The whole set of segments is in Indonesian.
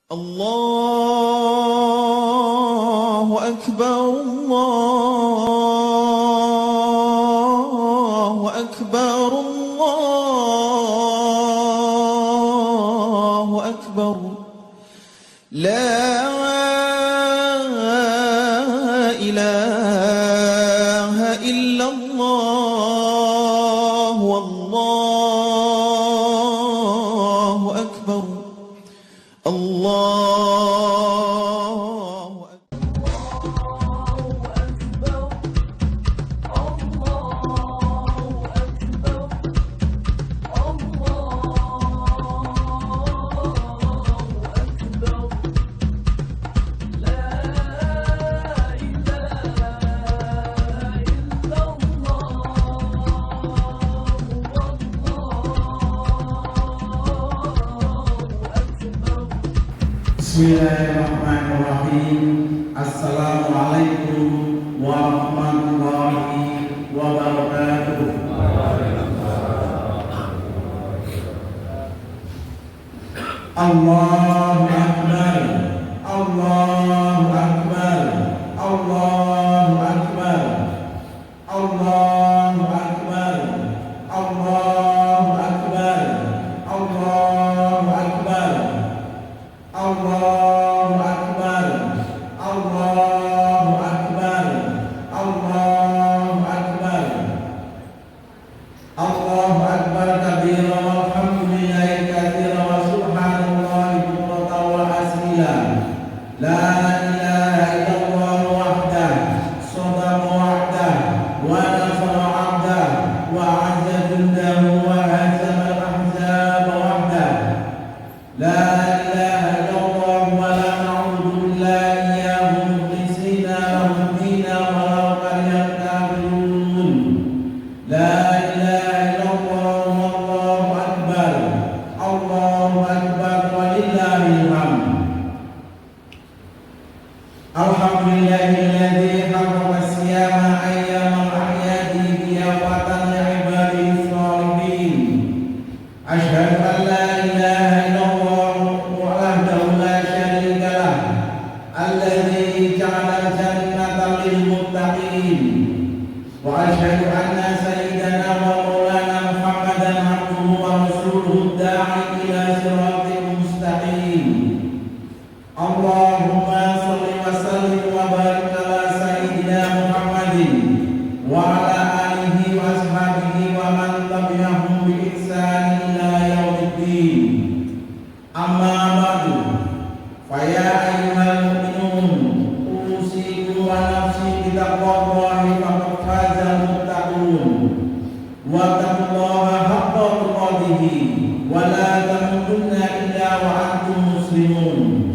الله أكبر الله أكبر الله أكبر لا إله إلا الله والله أكبر الله Bismillahirrahmanirrahim. Assalamualaikum warahmatullahi wabarakatuh. Allahu Akbar, Allahu Akbar, Allahu Akbar, Allahu Akbar, Allahu Akbar, Allahu Akbar, Allahu Akbar, Allahu Akbar, Allahu Akbar, Allahu Akbar kabira walhamdulillahi katsira wa subhanallahi bukratan wa asila. La ilaha illallah wahdah, shadaqa wahdah, wa nasara abdah, wa azza jundahu wa hazama al-ahzab wahdah. La Alhamdulillahilladzi harrama siyama ayyamal ahyadi qiyamatan li'ibadihi shalihin. Asyhadu an la ilaha illallah wahdahu la syarika lah, alladzi ja'ala al-jannata lil muttaqin. Wa asyhadu anna sayyidana wa maulana Muhammadan abduhu wa rasuluhu da'i ila siratal mustaqim. Allahumma shalli wa sallim wa barik ala sayyidina Muhammadin wa ala alihi wa ashabihi wa man tabi'ahum bi ihsan ila yaumiddin. Amma ba'du, fa ya ayyuhal mu'minun usikum wa nafsi bi taqwallahi faqad fazal muttaqun wa taqullaha haqqa tuqatih wa la tamutunna illa wa antum muslimun.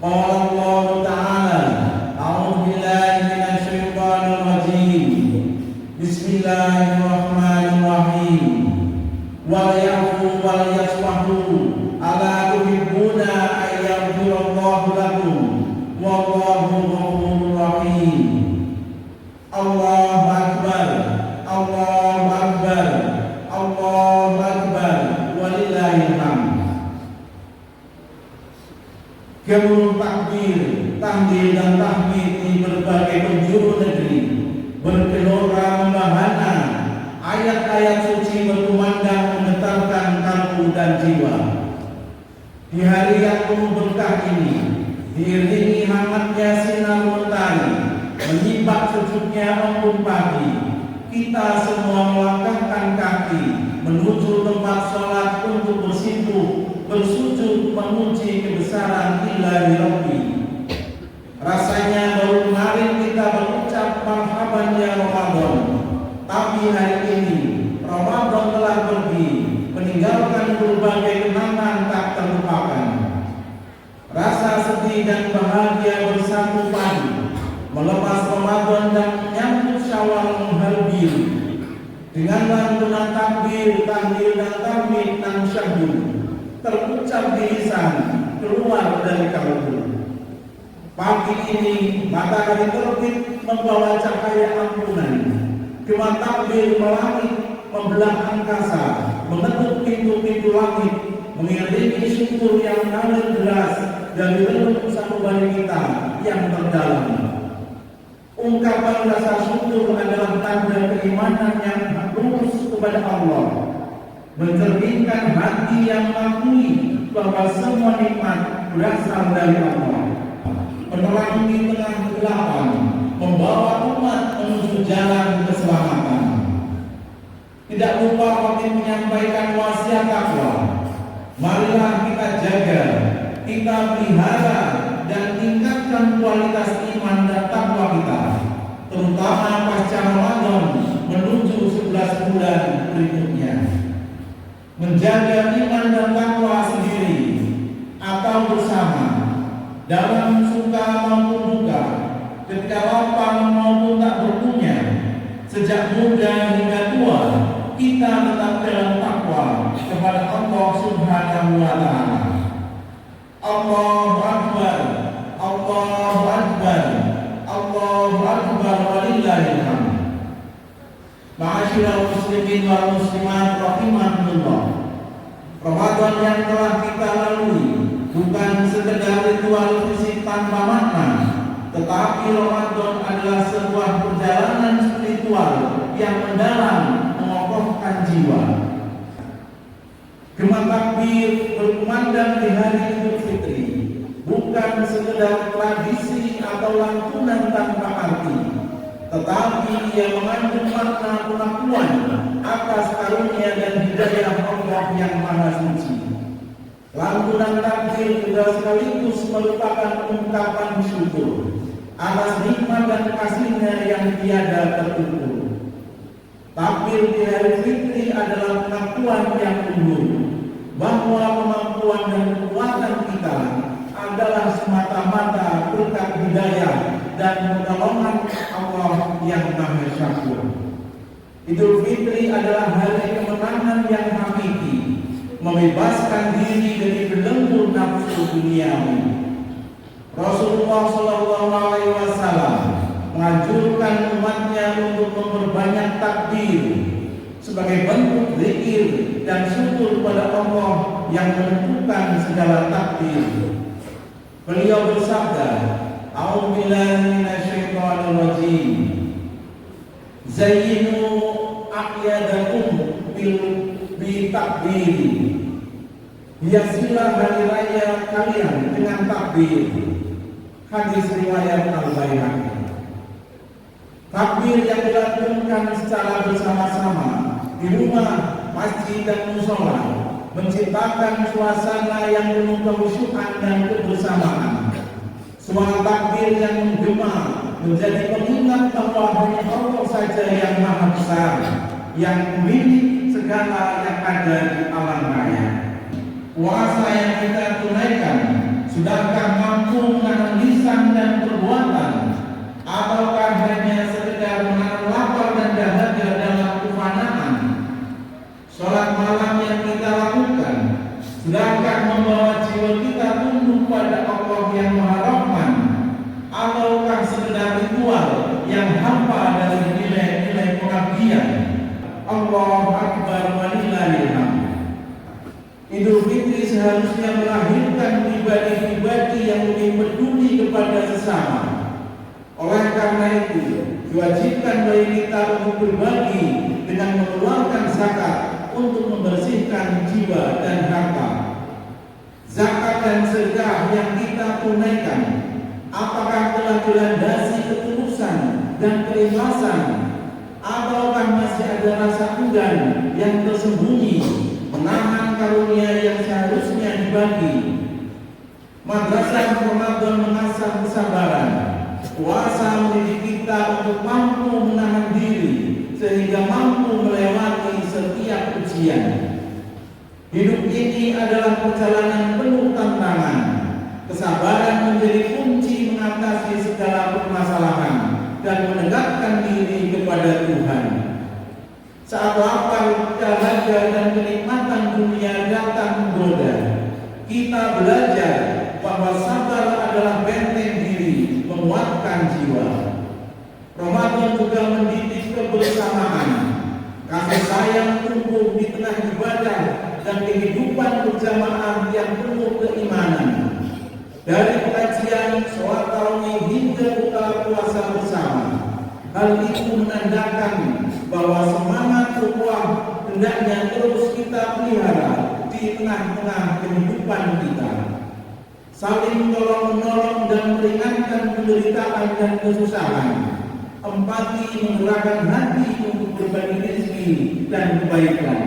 Qala Allah Ta'ala, a'udzu billahi minasy syaithanir rajim. Bismillahirrahmanirrahim. Wal ya'fu wal yasfahu, ala tuhibbuna an yaghfirallahu lakum wallahu ghafurur rahim. Allahu Akbar, Allahu Akbar, Allahu Akbar, walillahil hamd. Gemuruh takbir, tahlil dan tahmid di berbagai penjuru negeri bergelora membahana, ayat-ayat suci berkumandang menggetarkan kalbu dan jiwa. Di hari yang penuh berkah ini, diiringi hangatnya sinar mentari, menyibak sejuknya embun pagi, kita semua melangkahkan kaki menuju tempat sholat untuk bersimpuh, bersujud memuji kebesaran Ilahi Rabbi. Rasanya baru kemarin kita berucap marhaban ya Ramadan, tapi hari ini Ramadan telah pergi, meninggalkan berbagai kenangan tak terlupakan. Rasa sedih dan bahagia bersatu padu, melepas Ramadan dan menyambut Syawal menghabil. Dengan lantunan takbir, tahlil dan tahmid dan syahdu terucap di lisan, keluar dari kalbu. Pagi ini matahari terbit membawa cahaya ampunan. Gema takbir melangit, membelah angkasa, mengetuk pintu-pintu langit, mengiringi syukur yang mengalir deras dari relung sanubari kita yang terdalam. Ungkapan rasa syukur adalah tanda keimanan yang lurus kepada Allah, mencerminkan hati yang mengakui bahwa semua nikmat berasal dari Allah, menerangi di tengah kegelapan, membawa umat menuju jalan keselamatan. Tidak lupa kami menyampaikan wasiat takwa. Marilah kita jaga, kita pelihara dan tingkatkan kualitas iman dan takwa kita, terutama pasca Ramadan menuju 11 bulan berikutnya. Menjaga iman dan takwa sendiri atau bersama, dalam suka maupun duka, ketika lapang maupun tak berpunya, sejak muda hingga tua, kita tetap dalam takwa kepada Allah Subhanahu wa Ta'ala. Allahu Akbar, Allahu Akbar, Allahu Akbar, walillahil hamd. Ma'asyiral muslimin wal muslimat rahimakumullah. Ramadan yang telah kita lalui bukan sekedar ritual fisik tanpa makna, tetapi Ramadan adalah sebuah perjalanan spiritual yang mendalam, mengokohkan jiwa. Gema takbir berkumandang di hari Idul Fitri bukan sekedar tradisi atau lantunan tanpa arti, tetapi ia mengandung makna pengakuan atas karunia dan hidayah Allah yang Maha Suci. Lantunan takbir juga sekaligus merupakan ungkapan syukur atas nikmat dan kasih-Nya yang tiada terukur. Takbir di hari Fitri adalah pengakuan yang unggul bahwa kemampuan dan kekuatan kita adalah semata-mata berkat hidayah dan pertolongan Allah yang Maha Syakur. Idul Fitri adalah hari kemenangan yang hakiki, membebaskan diri dari belenggu nafsu duniawi. Rasulullah SAW menganjurkan umatnya untuk memperbanyak takbir sebagai bentuk zikir dan syukur pada Allah yang menentukan segala takdir. Beliau bersabda, "A'udzubillahi minasyaitonir rajim. Zayyinu aqyadakum bil takbir." Hiasilah hari raya kalian dengan takbir. Hadis riwayat Al-Baihaqi. Takbir yang dilakukan secara bersama-sama di rumah, masjid dan musola menciptakan suasana yang penuh kekhusyukan dan kebersamaan. Suara takbir yang menggema menjadi pengingat bahwa hanya Allah saja yang Maha Besar, yang memiliki segala yang ada di alam raya. Puasa yang kita tunaikan, sudahkah mampu menahan lisan dan perbuatan, ataukah hanya sekedar menahan lapar dan dahaga dalam kefanaan? Sholat malam yang kita lakukan, sudahkah membawa jiwa kita tunduk pada Allah yang Maha Rahman, ataukah sekedar ritual yang hampa dari nilai-nilai pengabdian? Allahu Akbar, walillahil hamd. Idul Fitri seharusnya melahirkan pribadi-pribadi yang lebih peduli kepada sesama. Oleh karena itu, diwajibkan bagi kita untuk berbagi dengan mengeluarkan zakat untuk membersihkan jiwa dan harta. Zakat dan sedekah yang kita tunaikan, apakah telah dilandasi ketulusan dan keikhlasan, ataukah masih ada rasa enggan yang tersembunyi menahan karunia yang seharusnya dibagi? Madrasah Ramadan mengasah kesabaran. Puasa mendidik kita untuk mampu menahan diri sehingga mampu melewati setiap ujian. Hidup ini adalah perjalanan penuh tantangan. Kesabaran menjadi kunci mengatasi segala permasalahan dan mendekatkan diri kepada Tuhan. Saat lapar, dahaga dan kenikmatan dunia datang menggoda, kita belajar bahwa sabar adalah benteng diri, menguatkan jiwa. Ramadan juga mendidik kebersamaan, kasih sayang tumbuh di tengah ibadah dan kehidupan berjamaah yang penuh keimanan. Hal itu menandakan bahwa semangat ukhuwah hendaknya terus kita pelihara di tengah-tengah kehidupan kita. Saling tolong-menolong dan meringankan penderitaan dan kesusahan. Empati menggerakkan hati untuk berbagi rezeki dan kebaikan.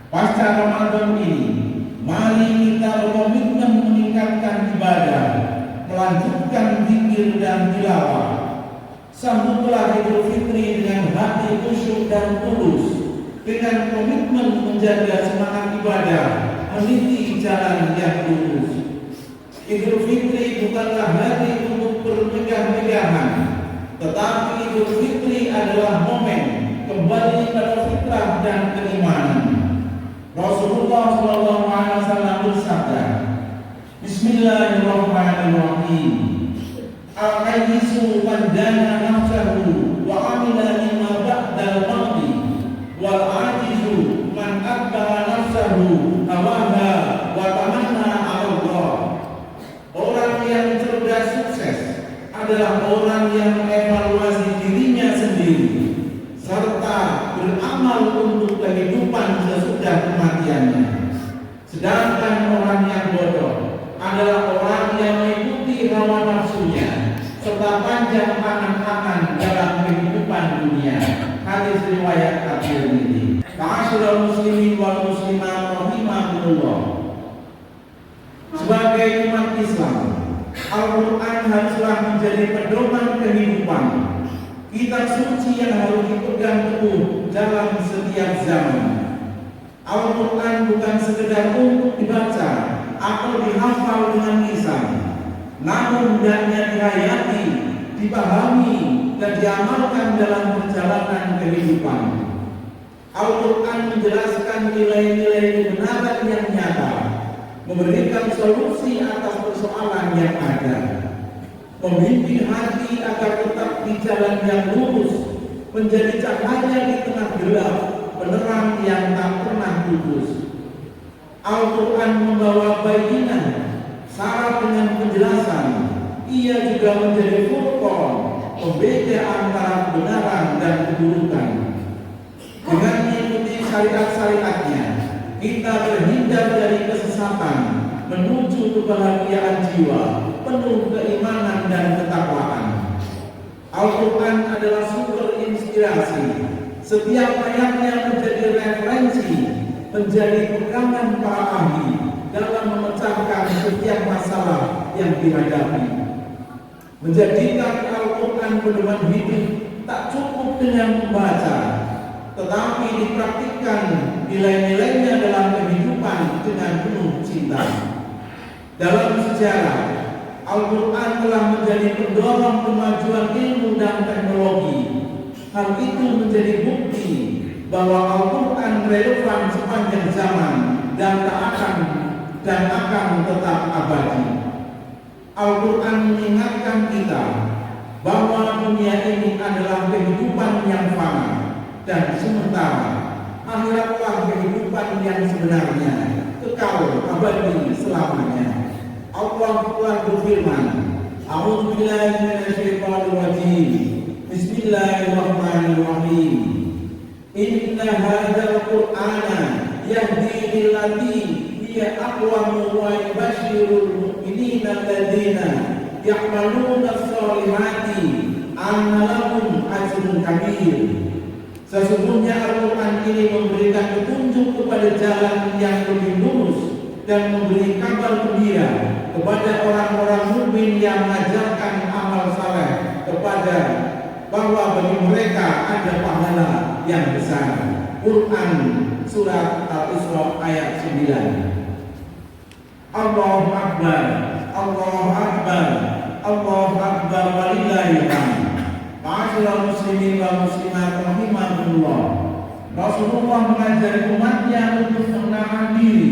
Pasca Ramadan ini, mari kita berkomitmen meningkatkan ibadah, melanjutkan zikir dan tilawah. Sambutlah Idul Fitri dengan hati khusyuk dan tulus, dengan komitmen menjaga semangat ibadah, meniti jalan yang lurus. Idul Fitri bukanlah hari untuk bermegah-megahan, tetapi Idul Fitri adalah momen kembali pada fitrah dan keimanan. Rasulullah SAW bersabda, Bismillahirrahmanirrahim. Al-Qayyisu man dana nafsahu wa amila lima ba'dal mawti wal ajizu man atba'a nafsahu hawaha wa tamanna 'ala Allah. Orang yang cerdas sukses adalah orang yang mengevaluasi dirinya sendiri serta beramal untuk kehidupan sesudah kematiannya. Sedangkan orang yang bodoh adalah orang yang mengikuti hawa nafsunya serta panjang angan-angan dalam kehidupan dunia. Hadis riwayat At-Tirmidzi. Ma'asyiral muslimin wal muslimat rahimakumullah. Sebagai umat Islam, Al-Quran haruslah menjadi pedoman kehidupan. Kitab suci yang harus dipegang teguh dalam setiap zaman. Al-Quran bukan sekedar untuk dibaca atau dihafal dengan lisan, namun hendaknya dihayati, dipahami, dan diamalkan dalam perjalanan kehidupan. Al-Quran menjelaskan nilai-nilai kebenaran yang nyata, memberikan solusi atas persoalan yang ada, memimpin hati agar tetap di jalan yang lurus, menjadi cahaya di tengah gelap, penerang yang tak pernah putus. Al-Quran membawa bayinan, syarat dengan penjelasan. Ia juga menjadi furqan, pembeda antara kebenaran dan keburukan. Dengan mengikuti syariat-syariatnya, kita terhindar dari kesesatan, menuju kebahagiaan jiwa, penuh keimanan dan ketakwaan. Al-Quran adalah sumber inspirasi. Setiap ayatnya menjadi referensi, menjadi pegangan para ahli dalam memecahkan setiap masalah yang dihadapi. Menjadikan Al-Quran pedoman hidup tak cukup dengan membaca, tetapi dipraktikkan nilai-nilainya dalam kehidupan dengan penuh cinta. Dalam sejarah, Al-Quran telah menjadi pendorong kemajuan ilmu dan teknologi. Hal itu menjadi bukti bahwa Al-Quran relevan sepanjang zaman dan akan tetap abadi. Al-Quran mengingatkan kita bahwa dunia ini adalah kehidupan yang fana dan sementara. Akhiratlah kehidupan yang sebenarnya, kekal abadi selamanya. Allah telah berfirman, A'udzubillahi minasyaitonir rajim. Bismillahirrahmanirrahim. Inna hadzal Qur'ana yahdi lillati hiya aqwam wa yubashshirul mu'minina alladziina ya'maluna ash-shalihati anna lahum ajrun kabir. Sesungguhnya Al-Quran ini memberikan petunjuk kepada jalan yang lebih lurus dan memberi kabar gembira kepada orang-orang mukmin yang mengajarkan amal saleh kepada bahwa bagi mereka ada pahala yang besar. Quran surat Al-Isra ayat 9. Allahu Akbar, Allahu Akbar, Allahu Akbar walillahil hamd. Ma'asyiral muslimin wal muslimat rahimakumullah. Rasulullah mengajari umatnya untuk menahan diri,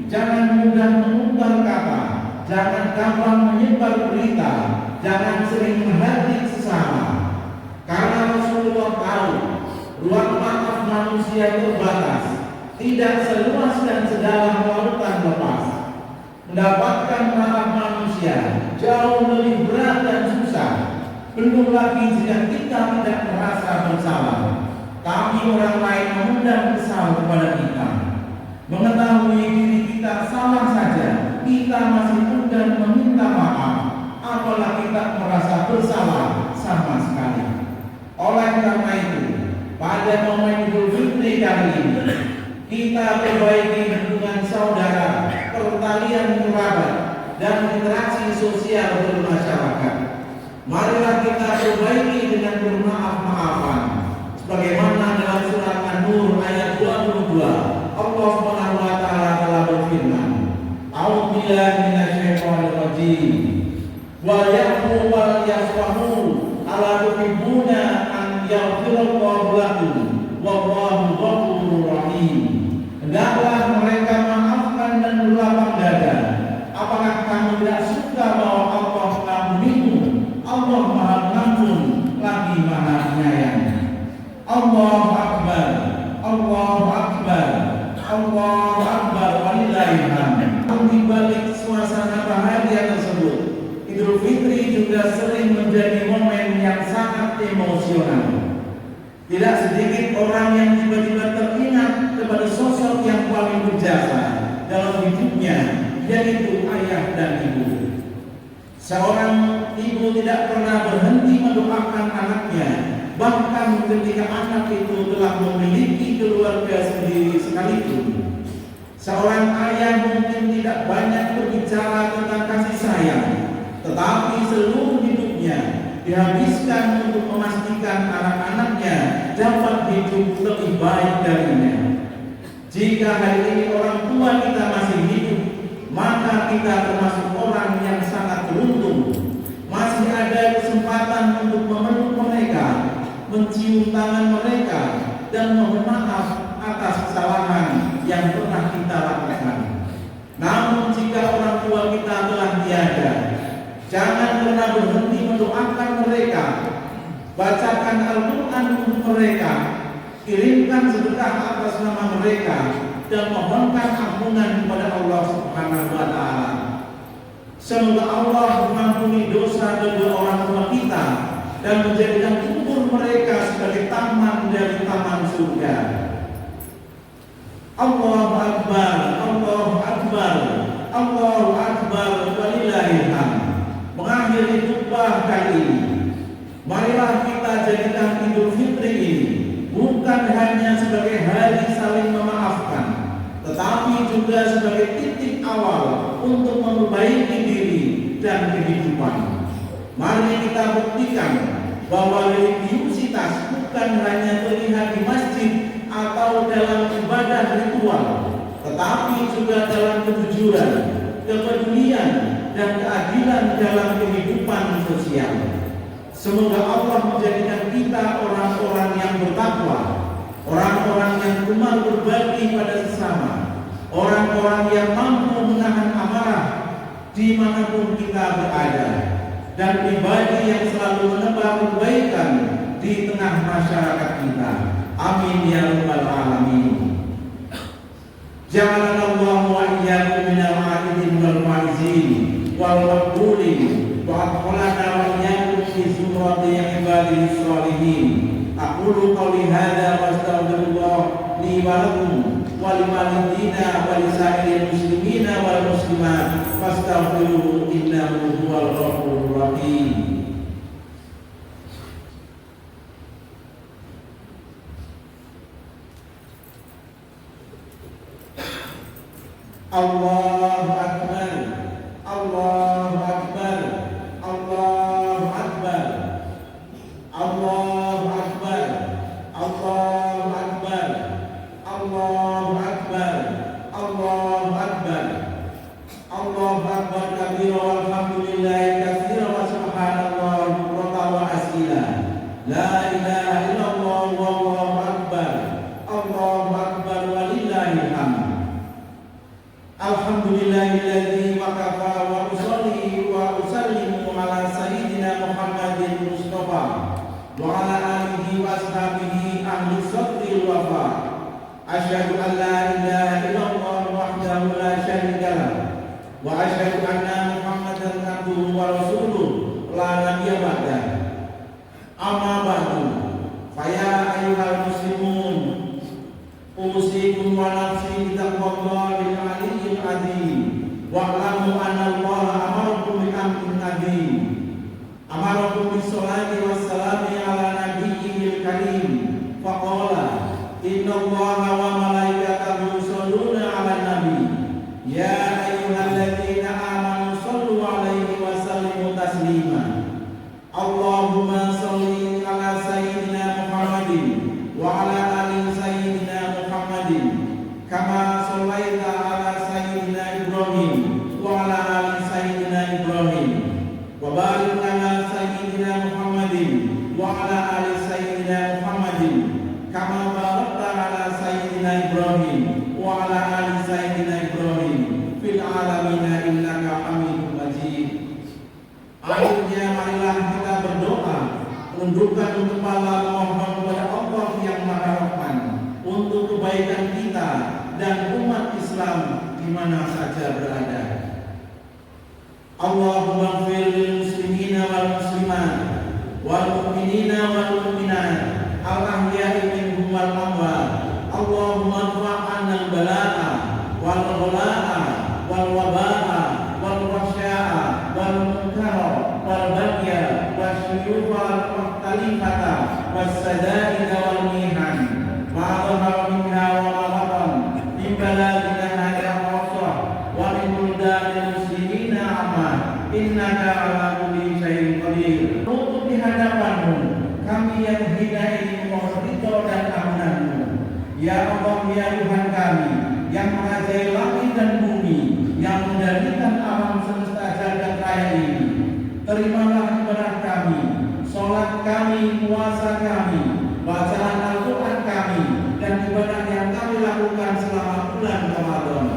jangan mudah mengumbar kata, jangan gampang menyebar berita, jangan sering menghardik sesama. Karena Rasulullah tahu ruang maaf manusia terbatas, tidak seluas dan sedalam lautan lepas. Mendapatkan maaf manusia jauh lebih berat dan susah. Belum belum lagi jika kita tidak merasa bersalah, tapi orang lain mengundang kesal kepada kita. Mengetahui diri kita salah saja, kita masih enggan meminta maaf, apalagi tak merasa bersalah sama sekali. Oleh karena itu, pada momen Idul Fitri kali ini, kita perbaiki hubungan saudara, pertalian kerabat, dan interaksi sosial bermasyarakat. Marilah kita perbaiki dengan bermaaf-maafan. Sebagaimana dalam surat An-Nur ayat 22, Allah Subhanahu wa taala telah berfirman, "A'udzubillahi minasyaitonir rajim. Wa ya'fu wal yasfahu ala tuhibbuna an yaghfirallahu lakum wallahu ghafurur rahim." Hendaklah mereka maafkan dan berlapang dada. Apakah kamu tidak suka bahwa Allah mengampunimu? Allah Maha Pengampun lagi Maha Penyayang. Allahu Akbar, Allahu Akbar, Allahu Akbar, walillahil hamd. Di balik suasana bahagia tersebut, Idul Fitri juga sering menjadi momen yang sangat emosional. Tidak sedikit orang yang tiba-tiba teringat kepada sosok yang paling berjasa dalam hidupnya, yaitu ayah dan ibu. Seorang ibu tidak pernah berhenti mendoakan anaknya, bahkan ketika anak itu telah memiliki keluarga sendiri sekalipun. Seorang ayah mungkin tidak banyak berbicara tentang kasih sayang, tetapi seluruh hidupnya dihabiskan untuk memastikan anak-anaknya dapat hidup lebih baik darinya. Jika hari ini orang tua kita masih hidup, maka kita termasuk orang yang sangat beruntung. Masih ada kesempatan untuk memeluk mereka, mencium tangan mereka, dan mohon maaf atas kesalahan yang pernah kita lakukan. Namun jika orang tua kita telah tiada, jangan pernah berhenti mendoakan mereka, bacakan Al-Quran untuk mereka, kirimkan sedekah atas nama mereka, dan mohonkan ampunan kepada Allah Subhanahu wa taala. Semoga Allah mengampuni dosa kedua orang tua kita dan menjadikan kubur mereka sebagai taman dari taman surga. Allahu Akbar, Allahu Akbar, Allahu Akbar, walillahil hamd. Mengakhiri khutbah kali ini, marilah kita jadikan Idul Fitri ini bukan hanya sebagai hari saling memaafkan, tetapi juga sebagai titik awal untuk memperbaiki diri dan kehidupan. Mari kita buktikan bahwa religiusitas bukan hanya terlihat di masjid atau dalam ibadah ritual, tetapi juga dalam kejujuran, kepedulian, dan keadilan dalam kehidupan sosial. Semoga Allah menjadikan kita orang-orang yang bertakwa, orang-orang yang gemar berbagi pada sesama, orang-orang yang mampu menahan amarah dimanapun kita berada, dan pribadi yang selalu menebar kebaikan di tengah masyarakat kita. Amin ya rabbal alamin. Ja'alanallahu wa iyyakum minal 'abidin wal faizin wal maqbulin wa adkhalana wa iyyakum fi zumratil ibadis shalihin. Aqulu qawli hadza wa astaghfirullah li wa lakum wa liwalidina wa lisairil muslimina wal muslimat fastaghfiruhu innahu huwal ghafurur rahim. Allahu Akbar, Allahu Akbar, Allahu Akbar, Allahu Akbar, Allahu Akbar, Allahu Akbar, Allahu Akbar, Allahu Akbar kabira walhamdulillahi katsira wa subhanallah bukratan wa asila. La ilaha illallah wallahu akbar, Allahu akbar walillahil hamd. Alhamdulillahilladzi wa kafa wa usolli wa usallimu ala sayyidina Muhammadin Mustafa wa ala alihi wa ashabihi ahli sabri wafa. Asyhadu an la ilaha illallah wahdahu la syarika lah wa asyhadu anna Muhammadan abduhu wa rasuluh la nabiyya ba'dah. Majid. Akhirnya marilah kita berdoa, tundukkan kepala mohon kepada Allah yang Maha Rahman untuk kebaikan kita dan umat Islam di mana saja berada. Allahumma ighfir lil muslimina wal muslimat wal mu'minina wal mu'minat al ahya'i minhum wal amwat. Allahumma adfa' 'anna al bala'a wal ghala'a wal waba'a wal rasya'a wal munkara wal bagya wasyuyufa wal mukhtalifata was sada'ida wal mihan ma dhahara minha wa ma batan min baladina hadha khassa wa min buldanil muslimina amma innaka ala kulli syai'in qadir. Untuk di hadapanmu kami yang hina ini mohon ridho dan ampunanmu. Ya Allah, ya Tuhan kami yang menguasai langit dan bumi, yang menjadikan alam semesta jagat raya ini, terimalah ibadah kami, sholat kami, puasa kami, bacaan Al-Quran kami, dan ibadah yang kami lakukan selama bulan Ramadan.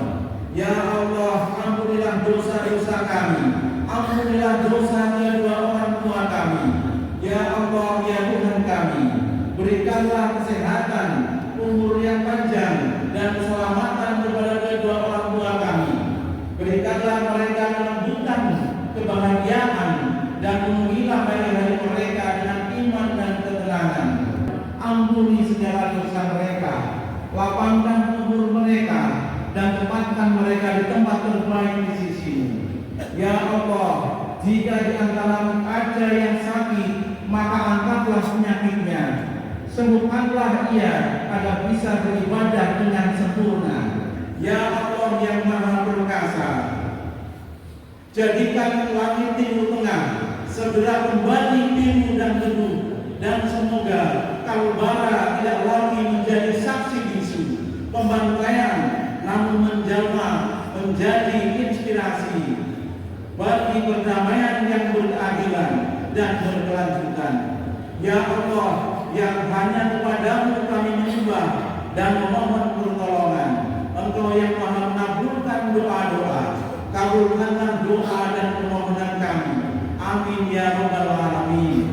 Ya Allah, ampunilah dosa-dosa kami, ampunilah dosa kedua orang tua kami. Ya Allah, ya Tuhan kami, berikanlah kesehatan, umur yang panjang, dan keselamatan kepada kedua orang tua kami. Berikanlah mereka kelembutan, kebahagiaan, dan penuhilah hari-hari mereka dengan iman dan ketenangan. Ampuni segala dosa mereka, lapangkan kubur mereka, dan tempatkan mereka di tempat terbaik di sisi-Mu. Ya Allah, jika di antara ada yang sakit, maka angkatlah penyakitnya, sembuhkanlah ia agar bisa beribadah dengan sempurna. Ya Allah yang Maha Perkasa, jadikan langit timur tengah segera kembali biru dan teduh, dan semoga Kalbara tidak lagi menjadi saksi bisu pembantaian, namun menjelma menjadi inspirasi bagi perdamaian yang berkeadilan dan berkelanjutan. Ya Allah, yang hanya kepadamu kami menyembah dan memohon pertolongan. Engkau yang Maha mengabulkan doa-doa, kabulkanlah doa dan permohonan kami. Amin ya rabbal alamin.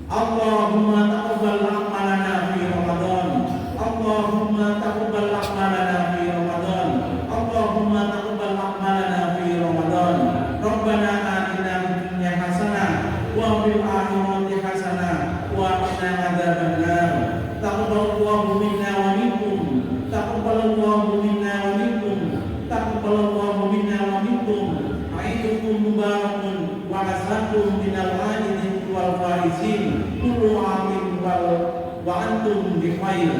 Allahumma taqabbal a'malana fi Ramadan. Allahumma taqabbal a'malana fi Ramadan. Allahumma taqabbal a'malana fi Ramadan. Rabbana atina fid dunya hasanah wa fil akhirati hasanah wa qina adzabannar. Taqabbalallahu minna wa minkum. Taqabbalallahu minna wa minkum. Taqabbalallahu minna wa minkum. Aidukum mubarakun wa aslakum minal ghaibin wal faisin. Kullu amin wa antum bi khair.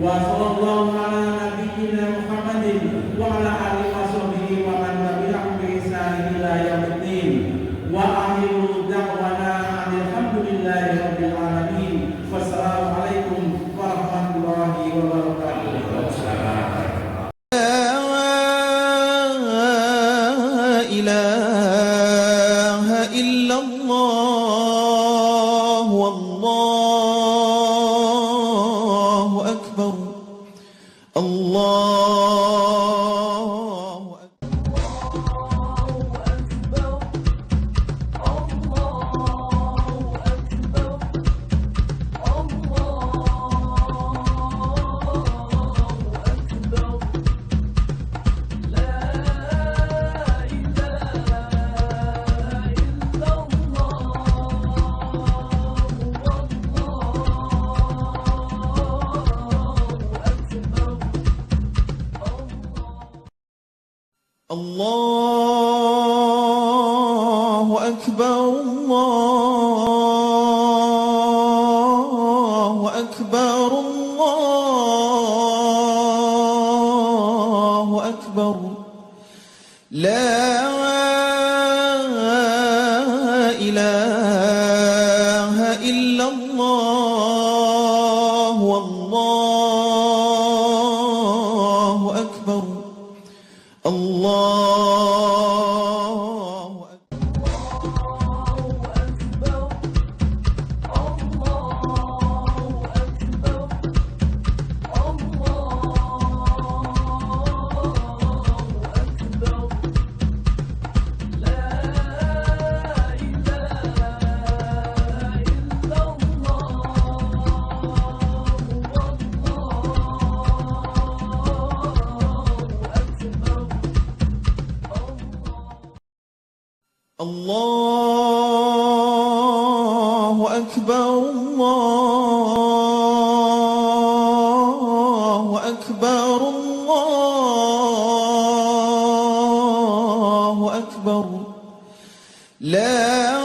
Wa sallallahu ala nabiyyina Muhammadin wa ala alihi wa sahbihi wa man tabi'ahum bi ihsan ila yaumiddin. Wa akhiru da'wana alhamdulillahi rabbil alamin. Wassalamualaikum warahmatullahi wabarakatuh. لا إله إلا الله والله أكبر الله أكبر الله أكبر الله أكبر الله أكبر لا إله إلا الله والله أكبر الله أكبر لا الله أكبر الله أكبر الله أكبر لا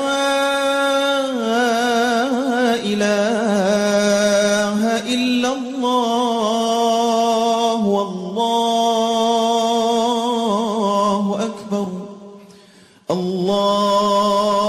إله إلا الله والله أكبر الله